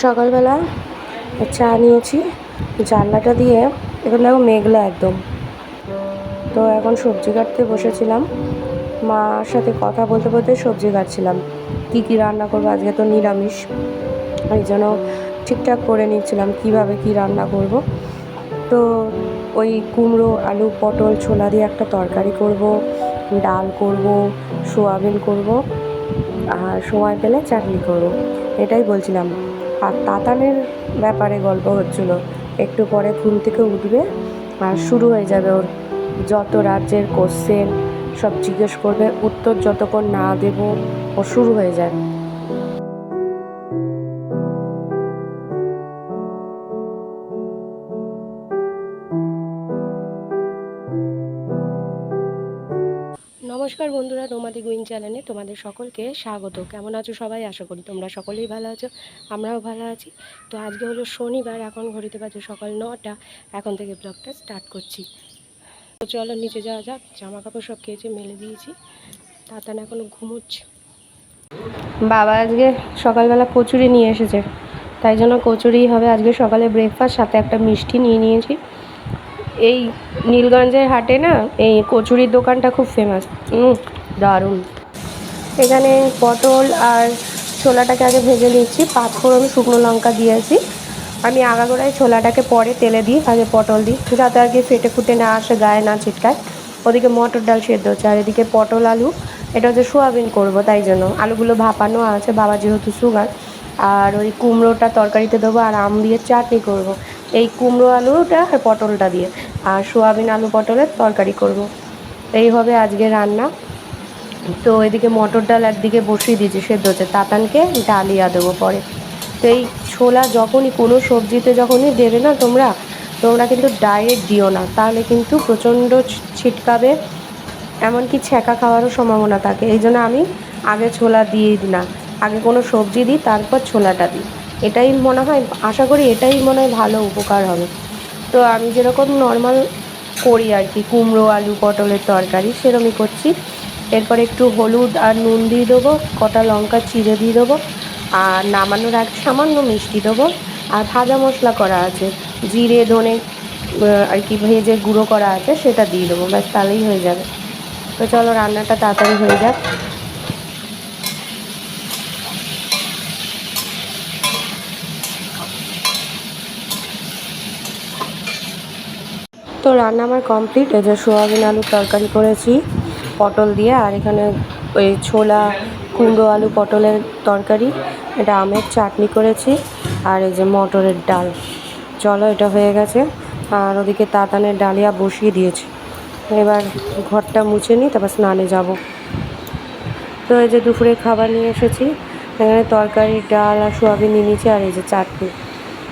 সকালবেলা চা নিয়েছি, জানলাটা দিয়ে এখন দেখো মেঘলা একদম। তো এখন সবজি কাটতে বসেছিলাম, মার সাথে কথা বলতে বলতে সবজি কাটছিলাম। কী কী রান্না করবো, আজকে তো নিরামিষ, এই জন্য ঠিকঠাক করে নিচ্ছিলাম কীভাবে কী রান্না করব। তো ওই কুমড়ো, আলু, পটল, ছোলা দিয়ে একটা তরকারি করব, ডাল করব, সোয়াবিন করব, আর সময় পেলে চাটনি করব, এটাই বলছিলাম। আর তাতানের ব্যাপারে গল্প হচ্ছিল, একটু পরে ঘুম থেকে উঠবে আর শুরু হয়ে যাবে ওর যত রাজ্যের কোশ্চেন সব জিজ্ঞেস করবে, উত্তর যতক্ষণ না দেব ও শুরু হয়ে যায়। নমস্কার বন্ধুরা, রোমাদি গুইং চ্যানেলে তোমাদের সকলকে স্বাগত। কেমন আছো সবাই? আশা করি তোমরা সকলেই ভালো আছো, আমরাও ভালো আছি। তো আজকে হলো শনিবার, এখন ঘড়িতে বাজে সকাল 9টা। এখন থেকে ব্লগটা স্টার্ট করছি। তো চলো নিচে যাওয়া যাক। জামা কাপড় সব কেচে মেলে দিয়েছি, তাতান এখনও ঘুমোচ্ছে। বাবা আজকে সকালবেলা কচুরি নিয়ে এসেছে, তাই জন্য কচুরিই হবে আজকে সকালে ব্রেকফাস্ট। সাথে একটা মিষ্টি নিয়ে নিয়েছি। এই নীলগঞ্জের হাটে না এই কচুরির দোকানটা খুব ফেমাস, দারুণ। এখানে পটল আর ছোলাটাকে আগে ভেজে নিচ্ছি, 5 ফোড়ন শুকনো লঙ্কা দিয়েছি। আমি আগাগোড়ায় ছোলাটাকে পরে তেলে দিই, আগে পটল দিই, যাতে আর কি ফেটে ফুটে না আসে, গায়ে না ছিটকায়। ওদিকে মটর ডাল সেদ্ধ হচ্ছে, আর এদিকে পটল আলু, এটা হচ্ছে সোয়াবিন করবো, তাই জন্য আলুগুলো ভাপানো আছে, বাবা যেহেতু সুগার। আর ওই কুমড়োটা তরকারিতে দেবো, আর আম দিয়ে চাটনি করব। এই কুমড়ো আলুটা আর পটলটা দিয়ে, আর সোয়াবিন আলু পটলের তরকারি করব। এই হবে আজকে রান্না। তো এদিকে মটর ডাল একদিকে বসিয়ে দিয়েছি, সেদ্ধ হচ্ছে। তাতানকে ডালিয়া দেবো পরে। তো এই ছোলা যখনই কোনো সবজিতে যখনই দেবে না তোমরা কিন্তু ডাইরেক্ট দিও না, তাহলে কিন্তু প্রচণ্ড ছিটকাবে, এমনকি ছ্যাঁকা খাওয়ারও সম্ভাবনা থাকে। এই জন্য আমি আগে ছোলা দিই না, আগে কোনো সবজি দিই, তারপর ছোলাটা দিই। এটাই মনে হয়, আশা করি এটাই মনে হয় ভালো উপকার হবে। তো আমি যেরকম নর্মাল করি আর কি, কুমড়ো আলু পটলের তরকারি সেরকমই করছি। এরপর একটু হলুদ আর নুন দিয়ে দেবো, কটা লঙ্কা চিড়ে দিয়ে দেবো, আর নামানোর আগে সামান্য মিষ্টি দেবো। আর ভাজা মশলা করা আছে, জিরে ধনে আর কি ভেজে গুঁড়ো করা আছে, সেটা দিয়ে দেবো, ব্যাস তাহলেই হয়ে যাবে। তো চলো রান্নাটা তাড়াতাড়ি হয়ে যাক। তো রান্না আমার কমপ্লিট। এই যে সোয়াবিন আলুর তরকারি করেছি পটল দিয়ে, আর এখানে ওই ছোলা কুমড়ো আলু পটলের তরকারি, এটা আমের চাটনি করেছি, আর এই যে মটরের ডাল। চলো এটা হয়ে গেছে। আর ওদিকে তাতানের ডালিয়া বসিয়ে দিয়েছি, এবার ঘরটা মুছে নিই, তারপর স্নানে যাব। তো এই যে দুপুরে খাবার নিয়ে এসেছি, এখানে তরকারি ডাল আর সোয়াবিন নিয়ে নিয়েছি, আর এই যে চাটনি।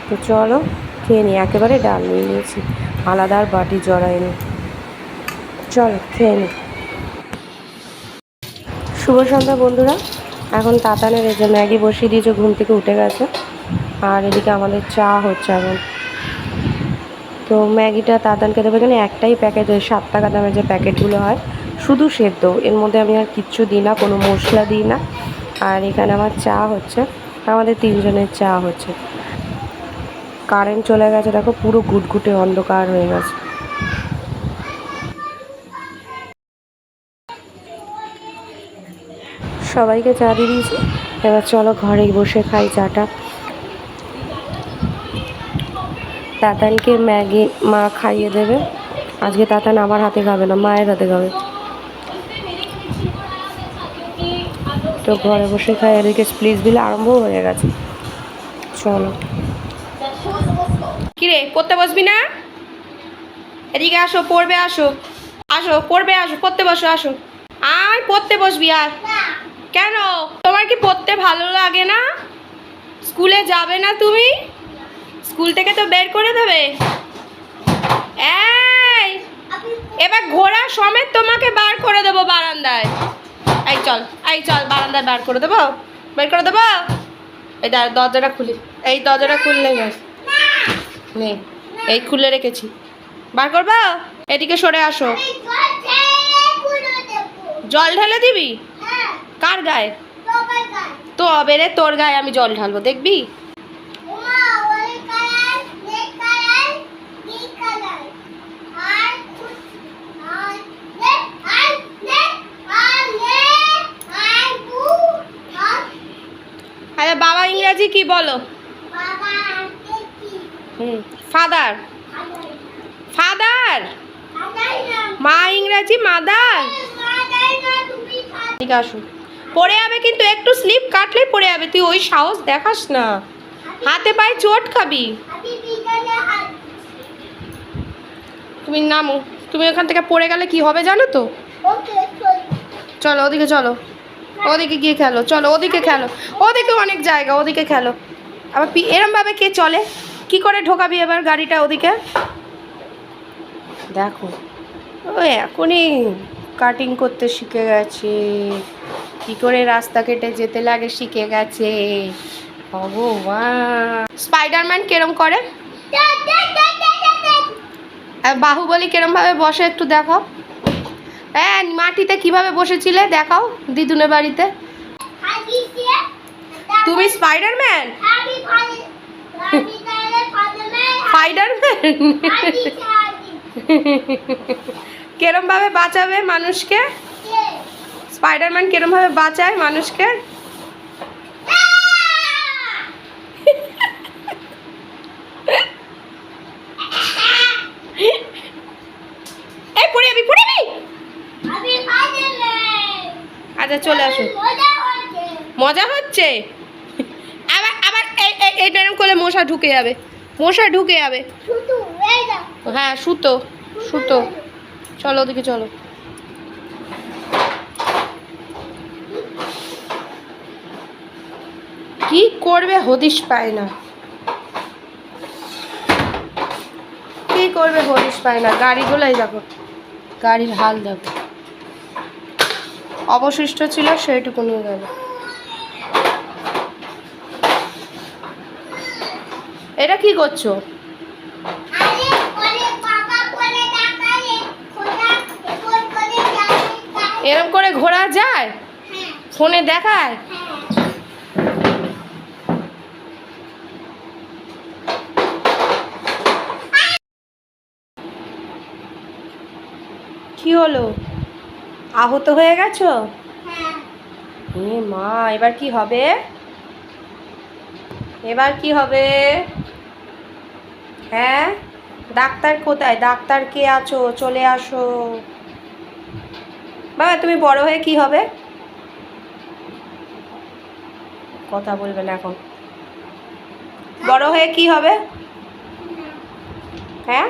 তো চলো খেয়ে নিই, একেবারে ডাল নিয়ে নিয়েছি, আলাদা আর বাটি জড়াইনি। চলো খেয়ে নিই। শুভ সন্ধ্যা বন্ধুরা। এখন তাতানের এই যে ম্যাগি বসিয়ে দিয়েছে, ঘুম থেকে উঠে গেছে, আর এদিকে আমাদের চা হচ্ছে এখন। তো ম্যাগিটা তাতানকে দেবো। এখানে একটাই প্যাকেট, ওই 7 টাকা দামের যে প্যাকেটগুলো হয়, শুধু সেদ্ধ, এর মধ্যে আমি আর কিচ্ছু দিই না, কোনো মশলা দিই না। আর এখানে আমার চা হচ্ছে, আমাদের 3 জনের চা হচ্ছে। কারেন্ট চলে গেছে, দেখো পুরো ঘুটঘুটে অন্ধকার হয়ে গেছে। সবাইকে চা দিয়ে দিয়েছি, এবার চলো ঘরেই বসে খাই চাটা। তাতানকে ম্যাগি মা খাইয়ে দেবে, আজকে তাতান আমার হাতে খাবে না, মায়ের হাতে খাবে। তো ঘরে বসে খাই, এদিকে স্প্লিস বিল আরম্ভ হয়ে গেছে। চলো। কিরে পড়তে বসবি না? এদিকে আসো, পড়বে আসো, আসো পড়বে আসো, পড়তে বসো, আসো। আর পড়তে বসবি আর। কেন, তোমার কি পড়তে ভালো লাগে না? স্কুলে যাবে না তুমি? স্কুল থেকে তো বের করে দেবে। এই এবার ঘোড়া সমেত তোমাকে বার করে দেবো বারান্দায়। এই চল, এই চল, বারান্দায় বার করে দেবো, বের করে দেবো। এই দরজাটা খুলি, এই দরজাটা খুললে নেই, এই খুলে রেখেছি, বার করবো। এদিকে সরে আসো। জল ঢেলে দিবি? কার গায়ে? তো বেরে তোর গায়ে আমি জল ঢালবো, দেখবি? ইংরাজি কি বলো? ফাদার। ফাদার মা ইংরাজি মাদার। ঠিক আসো, পড়ে যাবে কিন্তু, একটু স্লিপ কাটলেই পড়ে যাবে। তুই ওই সাহস দেখাস না, হাতে পায়ে চোট খাবি। তুমি নামো, তুমি ওখান থেকে পড়ে গেলে কি হবে জানো তো? চলো ওদিকে, চলো ওদিকে গিয়ে খেলো, চলো ওদিকে খেলো, ওদিকে অনেক জায়গা, ওদিকে খেলো। আবার এরমভাবে কে চলে? কি করে ঢোকাবি এবার গাড়িটা ওদিকে? দেখো ও এখনই কাটিং করতে শিখে গেছে, কি করে রাস্তা কেটে যেতে লাগে শিখে গেছে। ভগবান, স্পাইডারম্যান কেরম করে, বাহুবলী কেরম ভাবে বসে একটু দেখাও। হ্যাঁ, মাটিতে কিভাবে বসেছিলে দেখাও দিদুনের বাড়িতে। তুমি স্পাইডারম্যান? স্পাইডারম্যান কেরম ভাবে বাঁচাবে মানুষকে? স্পাইডারম্যান কেরম ভাবে বাঁচায় মানুষকে? এই পড়ে যাবি, পড়ে যাবি। আচ্ছা চলে আসো। মজা হচ্ছে? আবার আবার এইটা এরকম করলে মশা ঢুকে যাবে, মশা ঢুকে যাবে। হ্যাঁ সুতো, সুতো। চলো ওদিকে চলো। কি করবে হদিশ পায় না, কি করবে হদিশ পায় না। গাড়িগুলোই দেখো, গাড়ির হাল দেখো, অবশিষ্ট ছিল সেইটুকু নিয়ে গেল। এটা কি করছো? এরম করে ঘোরা যায়? ফোনে দেখায়? কি হলো, আহত হয়ে গেছো? এ মা, এবার কি হবে? এবার কি হবে? হ্যাঁ, ডাক্তার কোথায়? ডাক্তার কে আছো? চলে আসো। বাবা তুমি বড় হয়ে কি হবে? কথা বলবে না এখন। বড় হয়ে কি হবে? হ্যাঁ,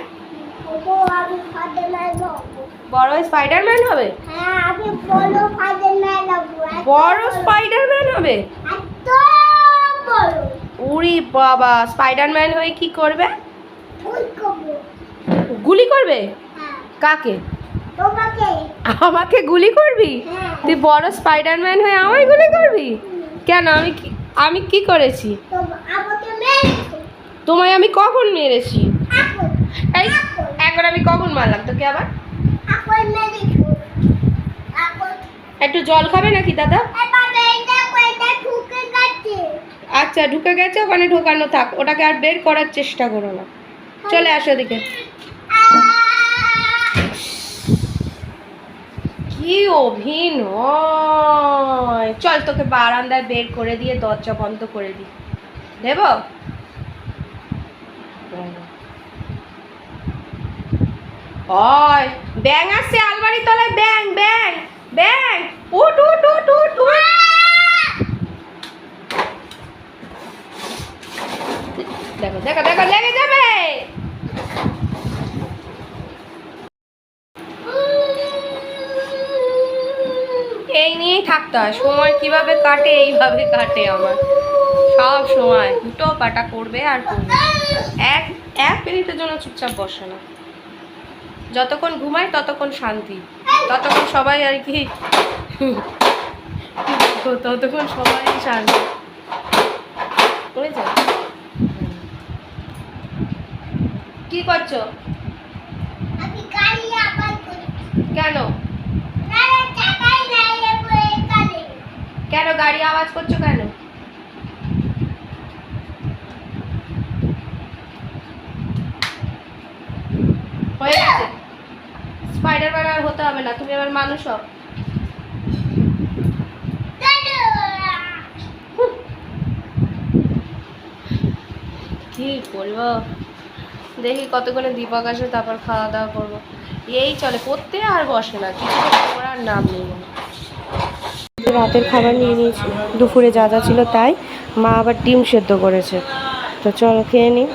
বড় স্পাইডারম্যান হবে? বড় স্পাইডারম্যান হবে? উরি বাবা, স্পাইডারম্যান হয়ে কি করবে? গুলি করবে? কাকে? আমাকে গুলি করবি? তুই বড় স্পাইডারম্যান হয়ে আমায় গুলি করবি কেন? আমি কি করেছি? তোমায় আমি কখন মেরেছি? এই এখন আমি কখন মারলাম তোকে? আবার একটু জল খাবে নাকি দাদা? আচ্ছা ঢুকে গেছে, ওখানে ঢোকানো থাক, ওটাকে আর বের করার চেষ্টা করো না। চলে আসো এদিকে। কি অভিনয়! চল তোকে বারান্দায় বের করে দিয়ে দরজা বন্ধ করে দিই, দেব? হয় ব্যাং আসছে আলমারির তলায়, ব্যাং ব্যাং ব্যাং, উঠ উঠ উঠ উঠ উঠ। দেখো দেখো দেখো, লেগে যাবে। এই নিয়েই থাকতে হয়, সময় কিভাবে কাটে এইভাবে কাটে আমার সব সময়। দুটো পাটা করবে আর করবে, এক মিনিটের জন্য চুপচাপ বসে না। যতক্ষণ ঘুমাই ততক্ষণ শান্তি, ততক্ষণ সবাই আর কি ততক্ষণ সবাই শান্তি। বুঝেছো? কি করছো? কেন কেন গাড়ি আওয়াজ করছো কেন? হয়ে গেছে, স্পাইডারম্যান আর হতে হবে না, তুমি এবার মানুষ হও। কি করবো, দেখি কতক্ষণে দীপক আসে তারপর খাওয়া দাওয়া করবো। এই চলে পড়তে আর বসে না, কিছু করার নাম নেই। রাতের খাবার নিয়ে নিয়েছি, দুপুরে যা যা ছিল তাই। মা আবার ডিম সেদ্ধ করেছে, তো চলো খেয়ে নিই।